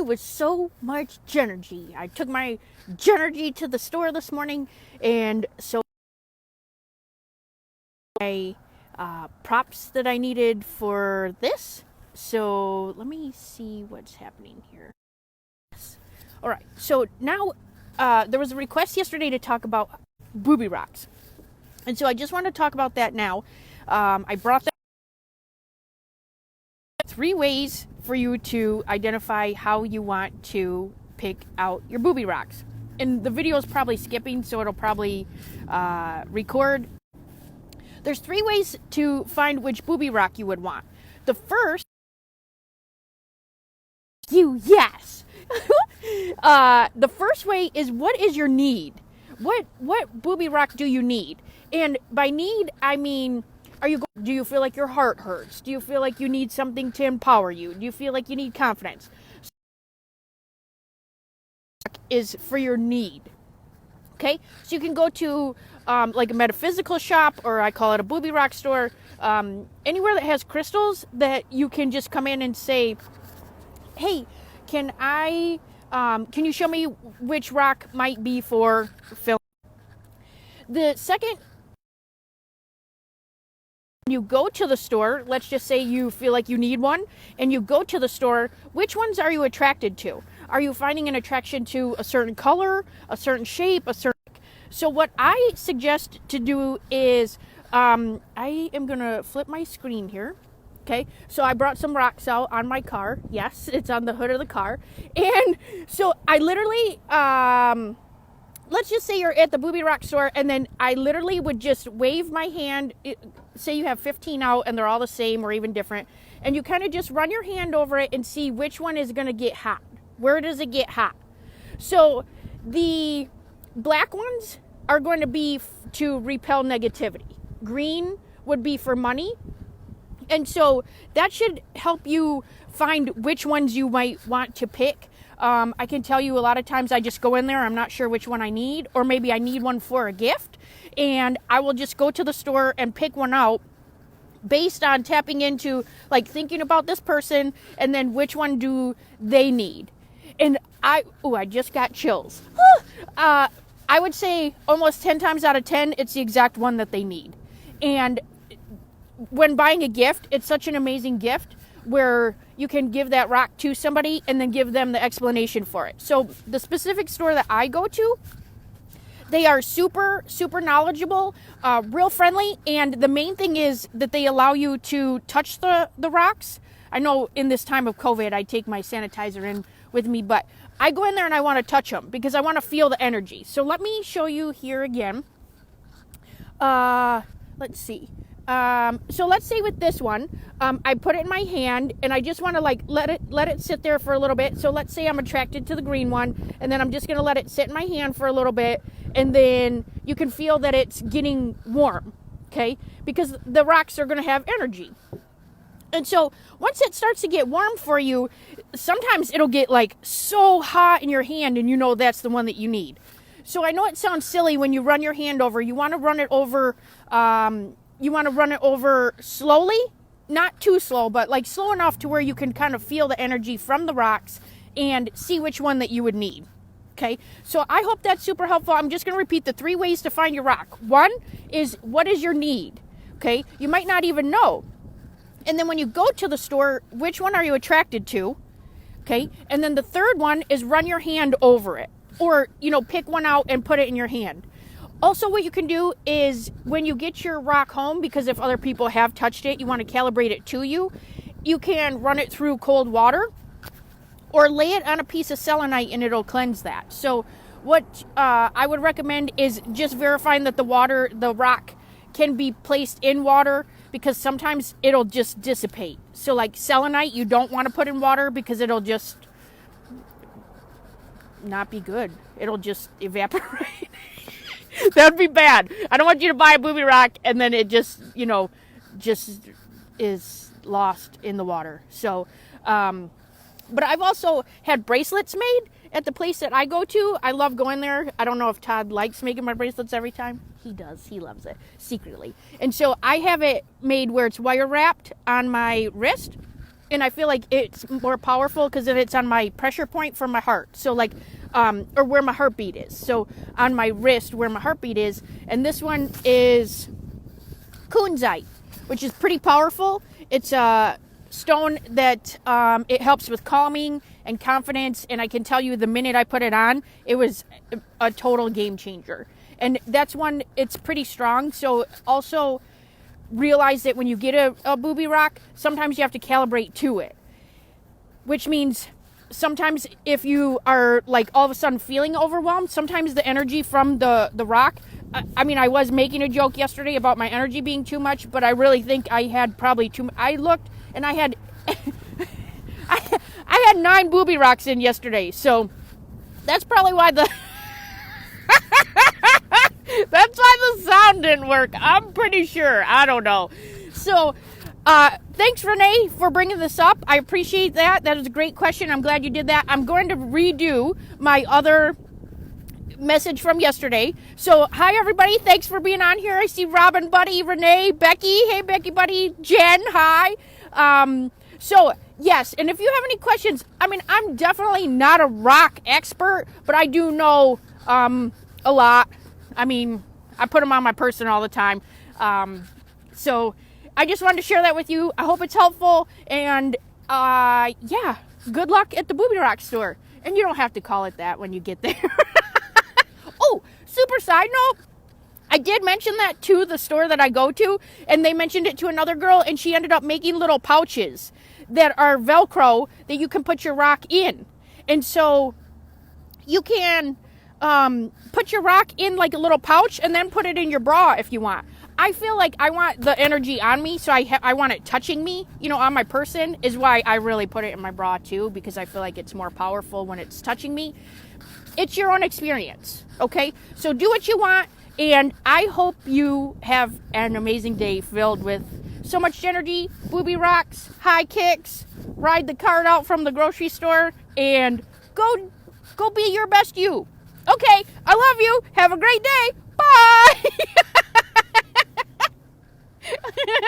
with so much Genergy. I took my Genergy to the store this morning, and so my props that I needed for this. So let me see what's happening here. Yes. All right. So now there was a request yesterday to talk about booby rocks, and so I just want to talk about that now. I brought that 3 ways for you to identify how you want to pick out your booby rocks. And the video is probably skipping, so it'll probably record. There's 3 ways to find which booby rock you would want. The first, yes. The first way is, what is your need? What booby rock do you need? And by need, I mean, do you feel like your heart hurts? Do you feel like you need something to empower you? Do you feel like you need confidence? Is for your need. Okay? So you can go to like a metaphysical shop, or I call it a booby rock store, anywhere that has crystals that you can just come in and say, hey, can you show me which rock might be for film? The second, you go to the store, let's just say you feel like you need one, and you go to the store, which ones are you attracted to? Are you finding an attraction to a certain color, a certain shape, So what I suggest to do is, I am going to flip my screen here. Okay, so I brought some rocks out on my car. Yes, it's on the hood of the car. And so I literally, let's just say you're at the booby rock store, and then I literally would just wave my hand. Say you have 15 out and they're all the same or even different, and you kind of just run your hand over it and see which one is going to get hot. Where does it get hot? So the black ones are going to be to repel negativity. Green would be for money. And so that should help you find which ones you might want to pick. I can tell you a lot of times I just go in there, I'm not sure which one I need, or maybe I need one for a gift, and I will just go to the store and pick one out based on tapping into, like, thinking about this person and then which one do they need. And I just got chills. I would say almost 10 times out of 10, it's the exact one that they need. And when buying a gift, it's such an amazing gift where you can give that rock to somebody and then give them the explanation for it. So the specific store that I go to, they are super, super knowledgeable, real friendly. And the main thing is that they allow you to touch the rocks. I know in this time of COVID, I take my sanitizer in with me, but I go in there and I want to touch them because I want to feel the energy. So let me show you here again. Let's see. So let's say with this one, I put it in my hand and I just want to let it sit there for a little bit. So let's say I'm attracted to the green one, and then I'm just going to let it sit in my hand for a little bit, and then you can feel that it's getting warm, okay? Because the rocks are going to have energy. And so once it starts to get warm for you, sometimes it'll get like so hot in your hand, and you know that's the one that you need. So I know it sounds silly when you run your hand over. You want to run it over, slowly, not too slow, but like slow enough to where you can kind of feel the energy from the rocks and see which one that you would need. Okay, so I hope that's super helpful. I'm just going to repeat the 3 ways to find your rock. One is, what is your need? Okay, you might not even know. And then when you go to the store, which one are you attracted to? Okay, and then the third one is run your hand over it, or, pick one out and put it in your hand. Also, what you can do is when you get your rock home, because if other people have touched it, you want to calibrate it to you, you can run it through cold water or lay it on a piece of selenite and it'll cleanse that. So what I would recommend is just verifying that the rock can be placed in water, because sometimes it'll just dissipate. So like selenite, you don't want to put in water because it'll just not be good. It'll just evaporate. That would be bad. I don't want you to buy a booby rock and then it just is lost in the water. So, but I've also had bracelets made at the place that I go to. I love going there. I don't know if Todd likes making my bracelets every time. He does. He loves it secretly. And so I have it made where it's wire wrapped on my wrist. and I feel like it's more powerful because it's on my pressure point for my heart. So like, or where my heartbeat is. So on my wrist where my heartbeat is. And this one is kunzite, which is pretty powerful. It's a stone that it helps with calming and confidence. And I can tell you the minute I put it on, it was a total game changer. And that's one, it's pretty strong. So also realize that when you get a booby rock, sometimes you have to calibrate to it, which means sometimes if you are like all of a sudden feeling overwhelmed, sometimes the energy from the rock, I mean, I was making a joke yesterday about my energy being too much, but I really think I had probably I looked and I had I had 9 booby rocks in yesterday, so that's probably why that's why the sound didn't work. I'm pretty sure. I don't know. So, thanks, Renee, for bringing this up. I appreciate that. That is a great question. I'm glad you did that. I'm going to redo my other message from yesterday. So, hi, everybody. Thanks for being on here. I see Robin, Buddy, Renee, Becky. Hey, Becky, Buddy. Jen, hi. So, yes, and if you have any questions, I mean, I'm definitely not a rock expert, but I do know a lot. I mean, I put them on my person all the time. So I just wanted to share that with you. I hope it's helpful. And yeah, good luck at the Booby Rock store. And you don't have to call it that when you get there. Oh, super side note. I did mention that to the store that I go to, and they mentioned it to another girl, and she ended up making little pouches that are Velcro that you can put your rock in. And so you can put your rock in like a little pouch and then put it in your bra if you want. I feel like I want the energy on me, so I want it touching me, you know, on my person, is why I really put it in my bra too, because I feel like it's more powerful when it's touching me. It's your own experience, okay? So do what you want, and I hope you have an amazing day filled with so much energy, booby rocks, high kicks, ride the cart out from the grocery store, and go be your best you. Okay, I love you. Have a great day. Bye.